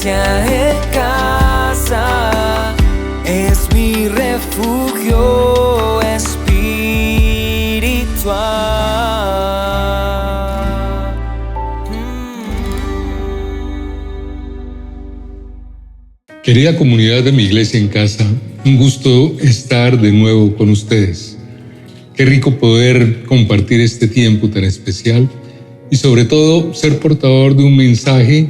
iglesia en casa es mi refugio espiritual. Querida comunidad de mi iglesia en casa, un gusto estar de nuevo con ustedes. Qué rico poder compartir este tiempo tan especial y sobre todo ser portador de un mensaje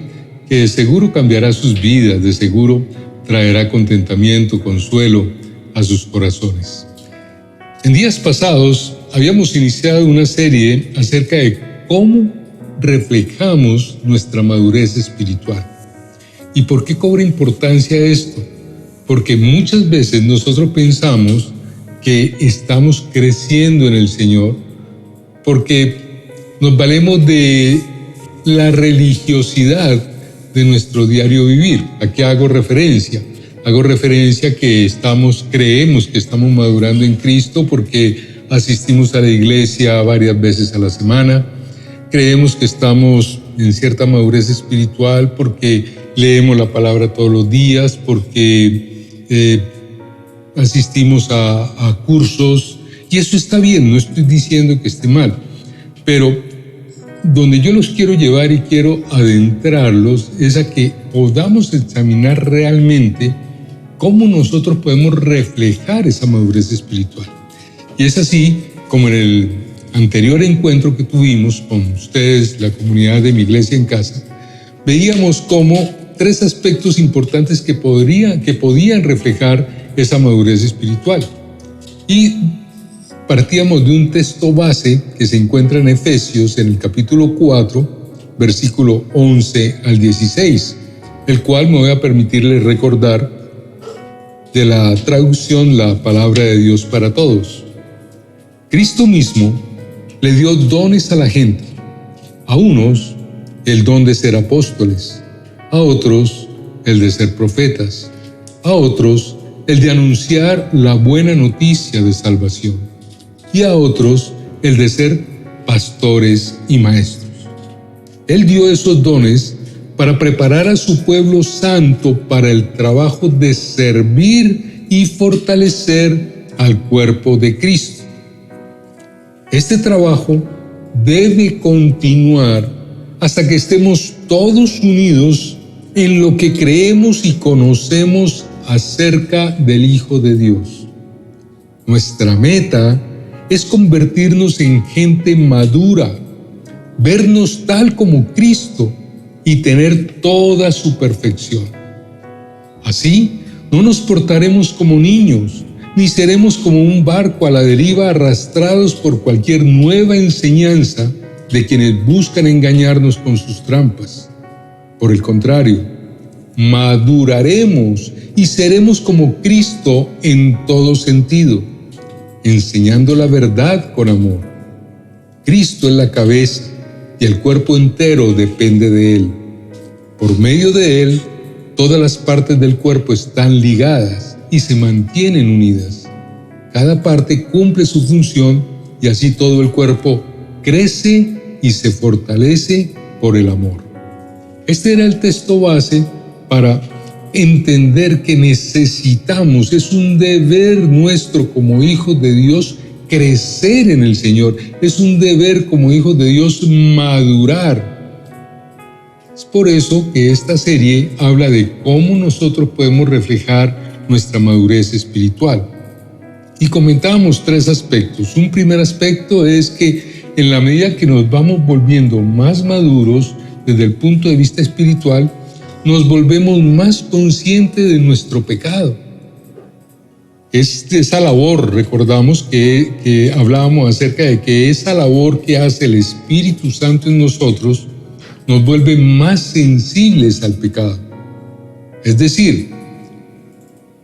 que de seguro cambiará sus vidas, de seguro traerá contentamiento, consuelo a sus corazones. En días pasados habíamos iniciado una serie acerca de cómo reflejamos nuestra madurez espiritual. ¿Y por qué cobra importancia esto? Porque muchas veces nosotros pensamos que estamos creciendo en el Señor porque nos valemos de la religiosidad de nuestro diario vivir. ¿A qué hago referencia? Hago referencia que creemos que estamos madurando en Cristo porque asistimos a la iglesia varias veces a la semana. Creemos que estamos en cierta madurez espiritual porque leemos la palabra todos los días, porque asistimos a cursos, y eso está bien, no estoy diciendo que esté mal, pero donde yo los quiero llevar y quiero adentrarlos es a que podamos examinar realmente cómo nosotros podemos reflejar esa madurez espiritual. Y es así como en el anterior encuentro que tuvimos con ustedes, la comunidad de mi iglesia en casa, veíamos cómo 3 aspectos importantes que podían reflejar esa madurez espiritual. Y partíamos de un texto base que se encuentra en Efesios, en el capítulo 4, versículo 11 al 16, el cual me voy a permitirles recordar de la traducción La Palabra de Dios para Todos. Cristo mismo le dio dones a la gente, a unos el don de ser apóstoles, a otros el de ser profetas, a otros el de anunciar la buena noticia de salvación, y a otros el de ser pastores y maestros. Él dio esos dones para preparar a su pueblo santo para el trabajo de servir y fortalecer al cuerpo de Cristo. Este trabajo debe continuar hasta que estemos todos unidos en lo que creemos y conocemos acerca del Hijo de Dios. Nuestra meta es convertirnos en gente madura, vernos tal como Cristo y tener toda su perfección. Así, no nos portaremos como niños, ni seremos como un barco a la deriva arrastrados por cualquier nueva enseñanza de quienes buscan engañarnos con sus trampas. Por el contrario, maduraremos y seremos como Cristo en todo sentido, enseñando la verdad con amor. Cristo es la cabeza y el cuerpo entero depende de Él. Por medio de Él, todas las partes del cuerpo están ligadas y se mantienen unidas. Cada parte cumple su función y así todo el cuerpo crece y se fortalece por el amor. Este era el texto base para entender que necesitamos, es un deber nuestro como hijos de Dios, crecer en el Señor. Es un deber como hijos de Dios madurar. Es por eso que esta serie habla de cómo nosotros podemos reflejar nuestra madurez espiritual. Y comentamos 3 aspectos. Un primer aspecto es que en la medida que nos vamos volviendo más maduros desde el punto de vista espiritual, nos volvemos más conscientes de nuestro pecado. Es esa labor, recordamos que hablábamos acerca de que esa labor que hace el Espíritu Santo en nosotros nos vuelve más sensibles al pecado. Es decir,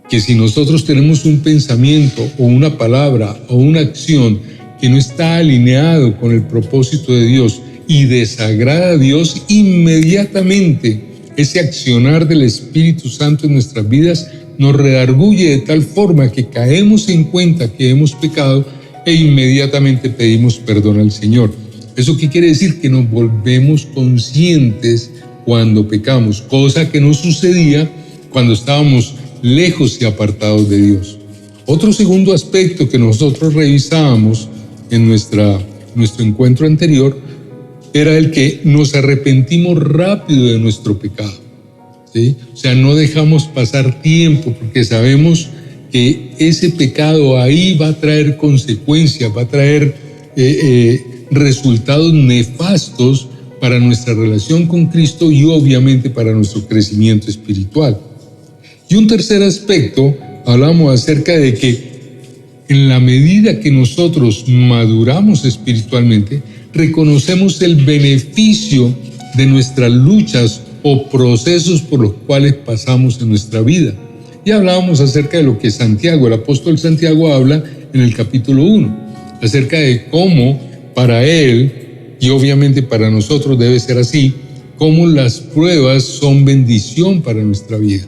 que si nosotros tenemos un pensamiento o una palabra o una acción que no está alineado con el propósito de Dios y desagrada a Dios, inmediatamente ese accionar del Espíritu Santo en nuestras vidas nos redarguye de tal forma que caemos en cuenta que hemos pecado e inmediatamente pedimos perdón al Señor. ¿Eso qué quiere decir? Que nos volvemos conscientes cuando pecamos, cosa que no sucedía cuando estábamos lejos y apartados de Dios. Otro segundo aspecto que nosotros revisábamos en nuestro encuentro anterior era el que nos arrepentimos rápido de nuestro pecado, ¿sí? O sea, no dejamos pasar tiempo porque sabemos que ese pecado ahí va a traer consecuencias, va a traer resultados nefastos para nuestra relación con Cristo y obviamente para nuestro crecimiento espiritual. Y un tercer aspecto, hablamos acerca de que en la medida que nosotros maduramos espiritualmente, reconocemos el beneficio de nuestras luchas o procesos por los cuales pasamos en nuestra vida. Y hablábamos acerca de lo que Santiago, el apóstol Santiago, habla en el capítulo 1, acerca de cómo para él, y obviamente para nosotros debe ser así, cómo las pruebas son bendición para nuestra vida.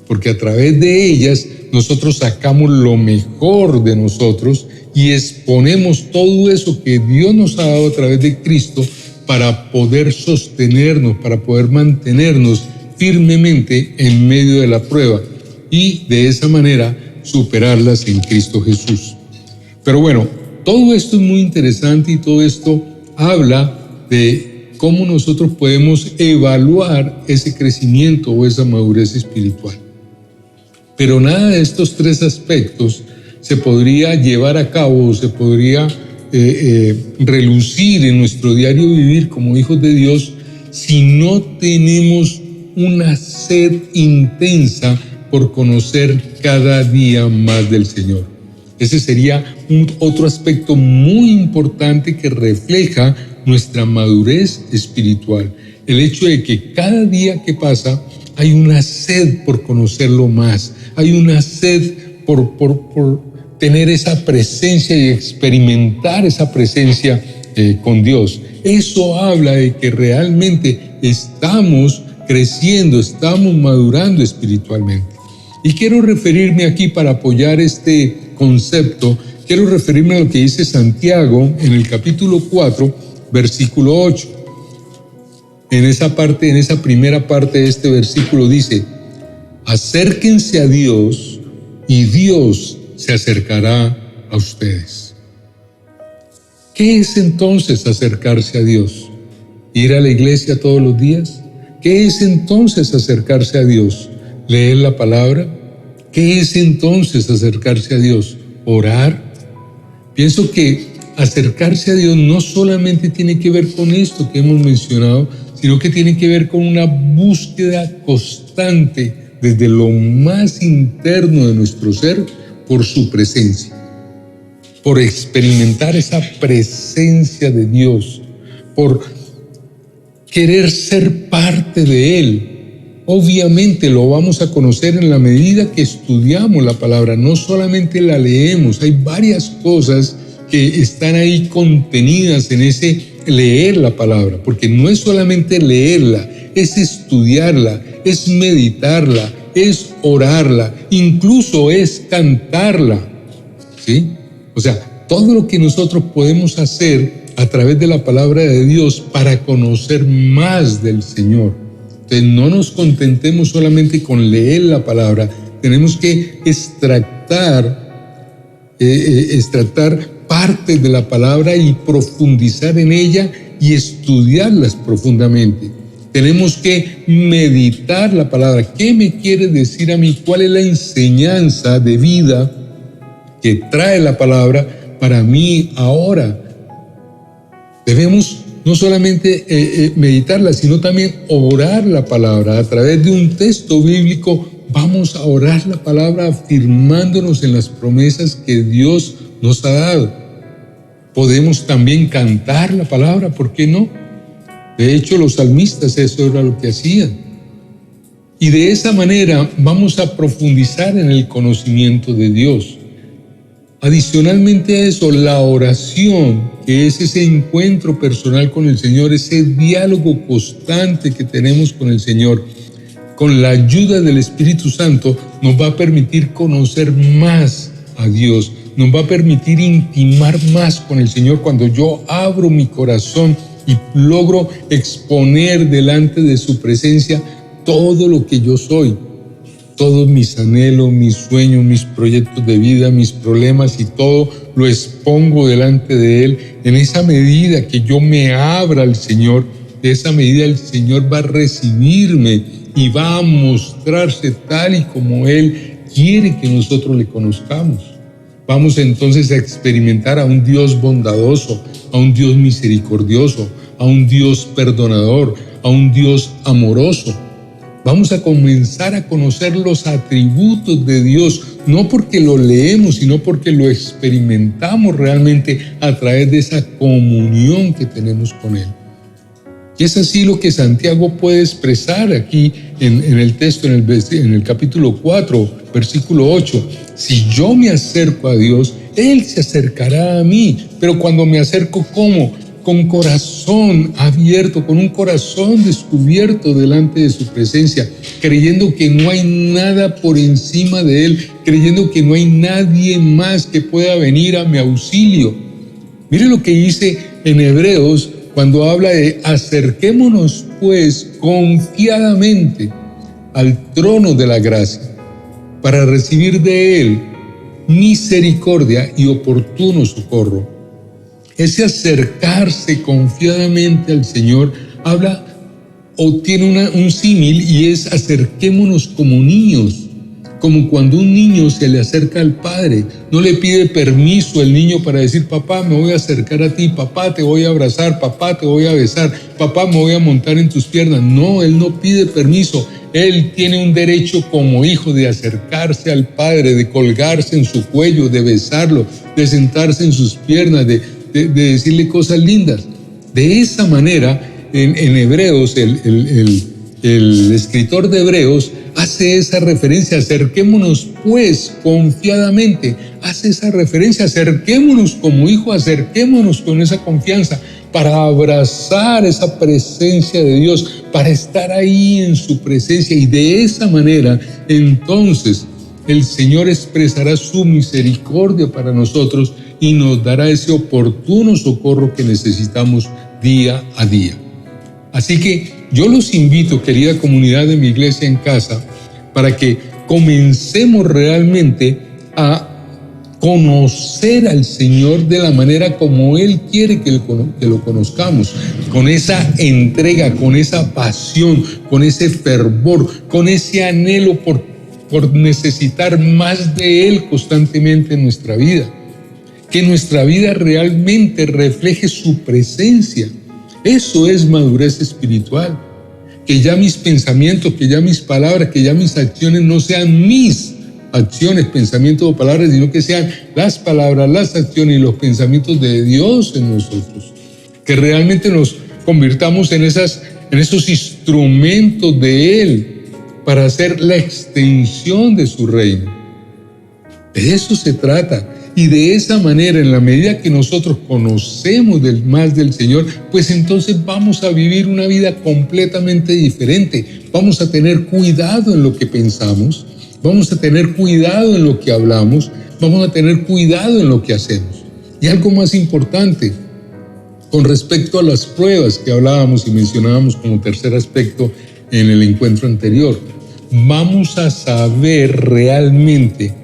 Porque a través de ellas nosotros sacamos lo mejor de nosotros y exponemos todo eso que Dios nos ha dado a través de Cristo para poder sostenernos, para poder mantenernos firmemente en medio de la prueba y de esa manera superarlas en Cristo Jesús. Pero bueno, todo esto es muy interesante y todo esto habla de cómo nosotros podemos evaluar ese crecimiento o esa madurez espiritual. Pero nada de estos tres aspectos se podría llevar a cabo o se podría relucir en nuestro diario vivir como hijos de Dios si no tenemos una sed intensa por conocer cada día más del Señor. Ese sería otro aspecto muy importante que refleja nuestra madurez espiritual. El hecho de que cada día que pasa hay una sed por conocerlo más, hay una sed por tener esa presencia y experimentar esa presencia con Dios. Eso habla de que realmente estamos creciendo, estamos madurando espiritualmente. Y quiero referirme aquí para apoyar este concepto, quiero referirme a lo que dice Santiago en el capítulo 4, versículo 8. En esa primera parte de este versículo dice: acérquense a Dios y Dios se acercará a ustedes. ¿Qué es entonces acercarse a Dios? ¿Ir a la iglesia todos los días? ¿Qué es entonces acercarse a Dios? ¿Leer la palabra? ¿Qué es entonces acercarse a Dios? ¿Orar? Pienso que acercarse a Dios no solamente tiene que ver con esto que hemos mencionado, sino que tiene que ver con una búsqueda constante desde lo más interno de nuestro ser por su presencia, por experimentar esa presencia de Dios, por querer ser parte de Él. Obviamente lo vamos a conocer en la medida que estudiamos la palabra, no solamente la leemos, hay varias cosas que están ahí contenidas en ese leer la palabra, porque no es solamente leerla, es estudiarla, es meditarla, es orarla, incluso es cantarla, ¿sí? O sea, todo lo que nosotros podemos hacer a través de la palabra de Dios para conocer más del Señor. Entonces no nos contentemos solamente con leer la palabra, tenemos que extractar partes de la palabra y profundizar en ella y estudiarlas profundamente. Tenemos que meditar la palabra. ¿Qué me quiere decir a mí? ¿Cuál es la enseñanza de vida que trae la palabra para mí ahora? Debemos no solamente meditarla, sino también orar la palabra. A través de un texto bíblico vamos a orar la palabra afirmándonos en las promesas que Dios nos ha dado. Podemos también cantar la palabra, ¿por qué no? De hecho, los salmistas eso era lo que hacían. Y de esa manera vamos a profundizar en el conocimiento de Dios. Adicionalmente a eso, la oración, que es ese encuentro personal con el Señor, ese diálogo constante que tenemos con el Señor, con la ayuda del Espíritu Santo, nos va a permitir conocer más a Dios, nos va a permitir intimar más con el Señor cuando yo abro mi corazón y logro exponer delante de su presencia todo lo que yo soy, todos mis anhelos, mis sueños, mis proyectos de vida, mis problemas, y todo lo expongo delante de Él. En esa medida que yo me abra al Señor, de esa medida el Señor va a recibirme y va a mostrarse tal y como Él quiere que nosotros le conozcamos. Vamos entonces a experimentar a un Dios bondadoso, a un Dios misericordioso, a un Dios perdonador, a un Dios amoroso. Vamos a comenzar a conocer los atributos de Dios, no porque lo leemos, sino porque lo experimentamos realmente a través de esa comunión que tenemos con Él. Y es así lo que Santiago puede expresar aquí en el texto, en el capítulo 4, versículo 8. Si yo me acerco a Dios, Él se acercará a mí. Pero cuando me acerco, ¿cómo? Con corazón abierto, con un corazón descubierto delante de su presencia, creyendo que no hay nada por encima de Él, creyendo que no hay nadie más que pueda venir a mi auxilio. Mire lo que dice en Hebreos cuando habla de acerquémonos pues confiadamente al trono de la gracia para recibir de Él misericordia y oportuno socorro. Ese acercarse confiadamente al Señor habla o tiene un símil, y es acerquémonos como niños, como cuando un niño se le acerca al padre. No le pide permiso el niño para decir: papá, me voy a acercar a ti, papá, te voy a abrazar, papá, te voy a besar, papá, me voy a montar en tus piernas. No, él no pide permiso. Él tiene un derecho como hijo de acercarse al padre, de colgarse en su cuello, de besarlo, de sentarse en sus piernas, de decirle cosas lindas. De esa manera, en Hebreos, el escritor de Hebreos hace esa referencia: acerquémonos pues confiadamente, hace esa referencia, acerquémonos como hijo, acerquémonos con esa confianza para abrazar esa presencia de Dios, para estar ahí en su presencia, y de esa manera entonces el Señor expresará su misericordia para nosotros y nos dará ese oportuno socorro que necesitamos día a día. Así que yo los invito, querida comunidad de mi iglesia en casa, para que comencemos realmente a conocer al Señor de la manera como Él quiere que lo conozcamos, con esa entrega, con esa pasión, con ese fervor, con ese anhelo por necesitar más de Él constantemente en nuestra vida. Que nuestra vida realmente refleje su presencia. Eso es madurez espiritual. Que ya mis pensamientos, que ya mis palabras, que ya mis acciones no sean mis acciones, pensamientos o palabras, sino que sean las palabras, las acciones y los pensamientos de Dios en nosotros. Que realmente nos convirtamos en esos instrumentos de Él para hacer la extensión de su reino. De eso se trata. Y de esa manera, en la medida que nosotros conocemos más del Señor, pues entonces vamos a vivir una vida completamente diferente. Vamos a tener cuidado en lo que pensamos, vamos a tener cuidado en lo que hablamos, vamos a tener cuidado en lo que hacemos. Y algo más importante, con respecto a las pruebas que hablábamos y mencionábamos como tercer aspecto en el encuentro anterior, vamos a saber realmente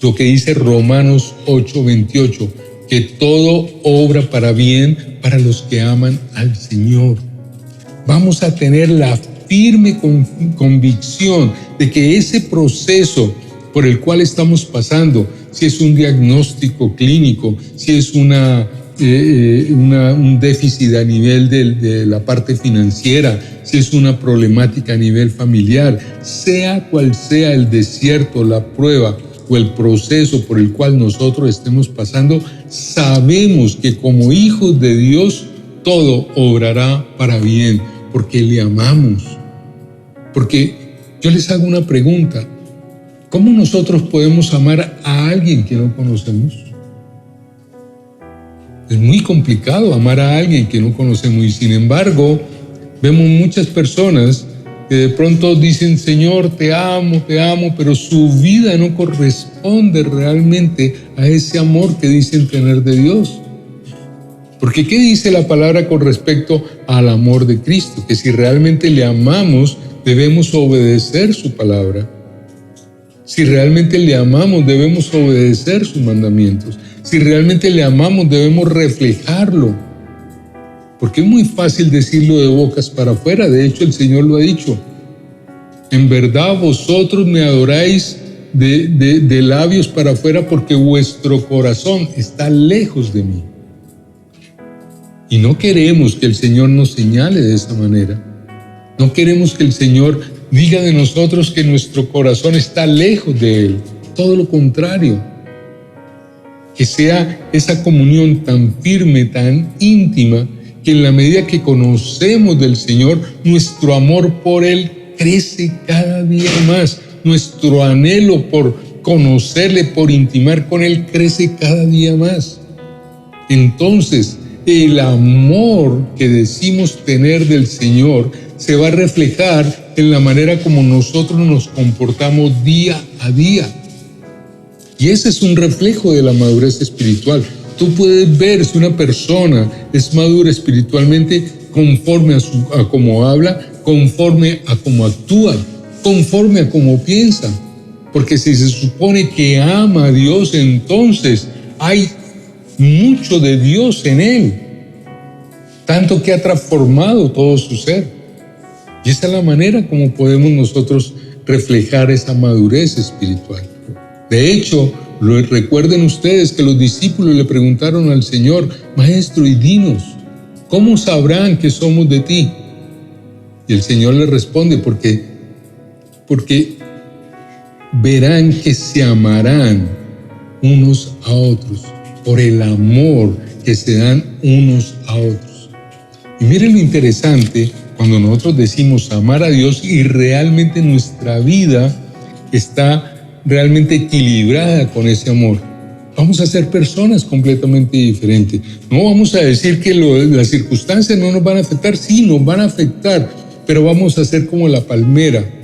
lo que dice Romanos 8:28, que todo obra para bien para los que aman al Señor. Vamos a tener la firme convicción de que ese proceso por el cual estamos pasando, si es un diagnóstico clínico, si es un déficit a nivel de la parte financiera, si es una problemática a nivel familiar, sea cual sea el desierto, la prueba o el proceso por el cual nosotros estemos pasando, sabemos que como hijos de Dios todo obrará para bien, porque le amamos. Porque yo les hago una pregunta: ¿cómo nosotros podemos amar a alguien que no conocemos? Es muy complicado amar a alguien que no conocemos, y sin embargo vemos muchas personas que de pronto dicen: Señor, te amo, pero su vida no corresponde realmente a ese amor que dicen tener de Dios. Porque ¿qué dice la palabra con respecto al amor de Cristo? Que si realmente le amamos, debemos obedecer su palabra. Si realmente le amamos, debemos obedecer sus mandamientos. Si realmente le amamos, debemos reflejarlo. Porque es muy fácil decirlo de bocas para afuera. De hecho, el Señor lo ha dicho. En verdad vosotros me adoráis de labios para afuera porque vuestro corazón está lejos de mí. Y no queremos que el Señor nos señale de esa manera. No queremos que el Señor diga de nosotros que nuestro corazón está lejos de Él. Todo lo contrario. Que sea esa comunión tan firme, tan íntima, que en la medida que conocemos del Señor, nuestro amor por Él crece cada día más. Nuestro anhelo por conocerle, por intimar con Él, crece cada día más. Entonces, el amor que decimos tener del Señor se va a reflejar en la manera como nosotros nos comportamos día a día. Y ese es un reflejo de la madurez espiritual. Tú puedes ver si una persona es madura espiritualmente conforme a cómo habla, conforme a cómo actúa, conforme a cómo piensa. Porque si se supone que ama a Dios, entonces hay mucho de Dios en él, tanto que ha transformado todo su ser. Y esa es la manera como podemos nosotros reflejar esa madurez espiritual. De hecho, recuerden ustedes que los discípulos le preguntaron al Señor: Maestro, y dinos, ¿cómo sabrán que somos de ti? Y el Señor le responde: porque verán que se amarán unos a otros, por el amor que se dan unos a otros. Y miren lo interesante cuando nosotros decimos amar a Dios y realmente nuestra vida está realmente equilibrada con ese amor. Vamos a ser personas completamente diferentes. No vamos a decir que las circunstancias no nos van a afectar. Sí, nos van a afectar, pero vamos a ser como la palmera,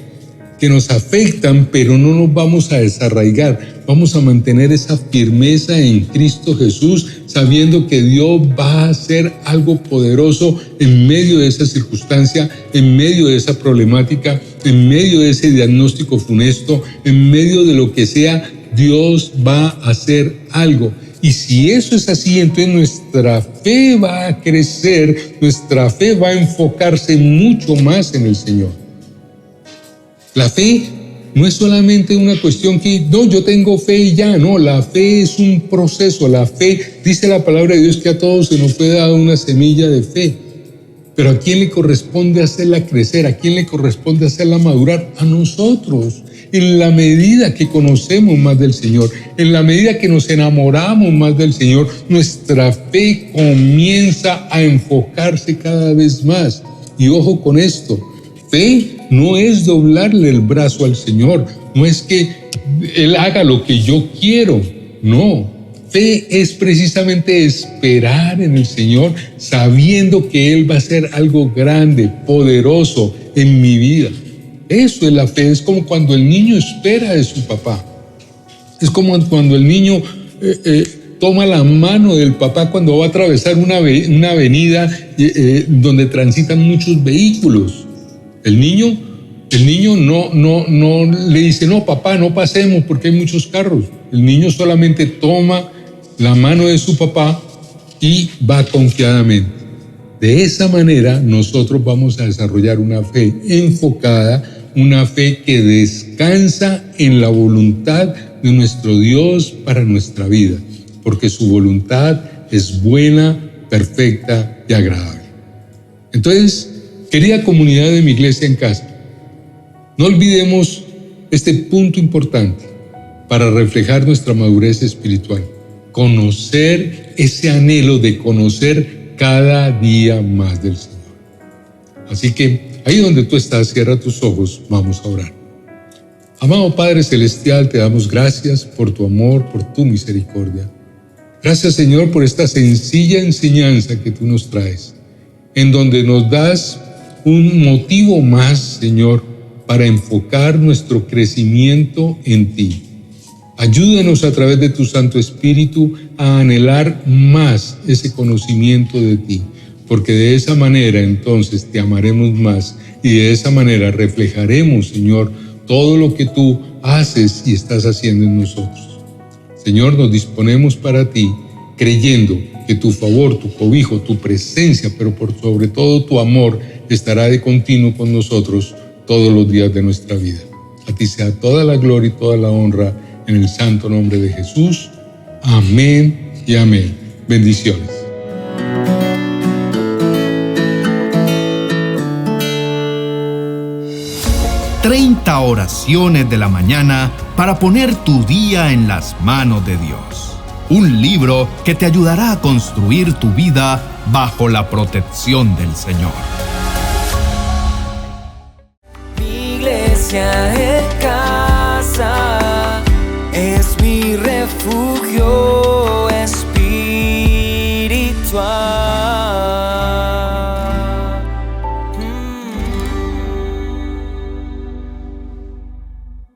que nos afectan, pero no nos vamos a desarraigar. Vamos a mantener esa firmeza en Cristo Jesús, sabiendo que Dios va a hacer algo poderoso en medio de esa circunstancia, en medio de esa problemática, en medio de ese diagnóstico funesto, en medio de lo que sea. Dios va a hacer algo. Y si eso es así, entonces nuestra fe va a crecer, nuestra fe va a enfocarse mucho más en el Señor. La fe no es solamente una cuestión que, no, yo tengo fe y ya, no, la fe es un proceso. La fe, dice la palabra de Dios, que a todos se nos fue dada una semilla de fe. Pero ¿a quién le corresponde hacerla crecer? ¿A quién le corresponde hacerla madurar? A nosotros. En la medida que conocemos más del Señor, en la medida que nos enamoramos más del Señor, nuestra fe comienza a enfocarse cada vez más. Y ojo con esto, fe no es doblarle el brazo al Señor, no es que Él haga lo que yo quiero, no. Fe es precisamente esperar en el Señor, sabiendo que Él va a hacer algo grande, poderoso en mi vida. Eso es la fe. Es como cuando el niño espera de su papá. Es como cuando el niño toma la mano del papá cuando va a atravesar una avenida donde transitan muchos vehículos. El niño no le dice: no, papá, no pasemos porque hay muchos carros. El niño solamente toma la mano de su papá y va confiadamente. De esa manera nosotros vamos a desarrollar una fe enfocada, una fe que descansa en la voluntad de nuestro Dios para nuestra vida, porque su voluntad es buena, perfecta y agradable. Entonces, querida comunidad de mi iglesia en casa, no olvidemos este punto importante para reflejar nuestra madurez espiritual: conocer ese anhelo de conocer cada día más del Señor. Así que ahí donde tú estás, cierra tus ojos, vamos a orar. Amado Padre Celestial, te damos gracias por tu amor, por tu misericordia. Gracias, Señor, por esta sencilla enseñanza que tú nos traes, en donde nos das un motivo más, Señor, para enfocar nuestro crecimiento en ti. Ayúdanos a través de tu Santo Espíritu a anhelar más ese conocimiento de ti, porque de esa manera entonces te amaremos más y de esa manera reflejaremos, Señor, todo lo que tú haces y estás haciendo en nosotros. Señor, nos disponemos para ti, creyendo que tu favor, tu cobijo, tu presencia, pero por sobre todo tu amor, estará de continuo con nosotros todos los días de nuestra vida. A ti sea toda la gloria y toda la honra en el santo nombre de Jesús. Amén y amén. Bendiciones. Treinta oraciones de la mañana para poner tu día en las manos de Dios. Un libro que te ayudará a construir tu vida bajo la protección del Señor. Mi iglesia en casa es mi refugio.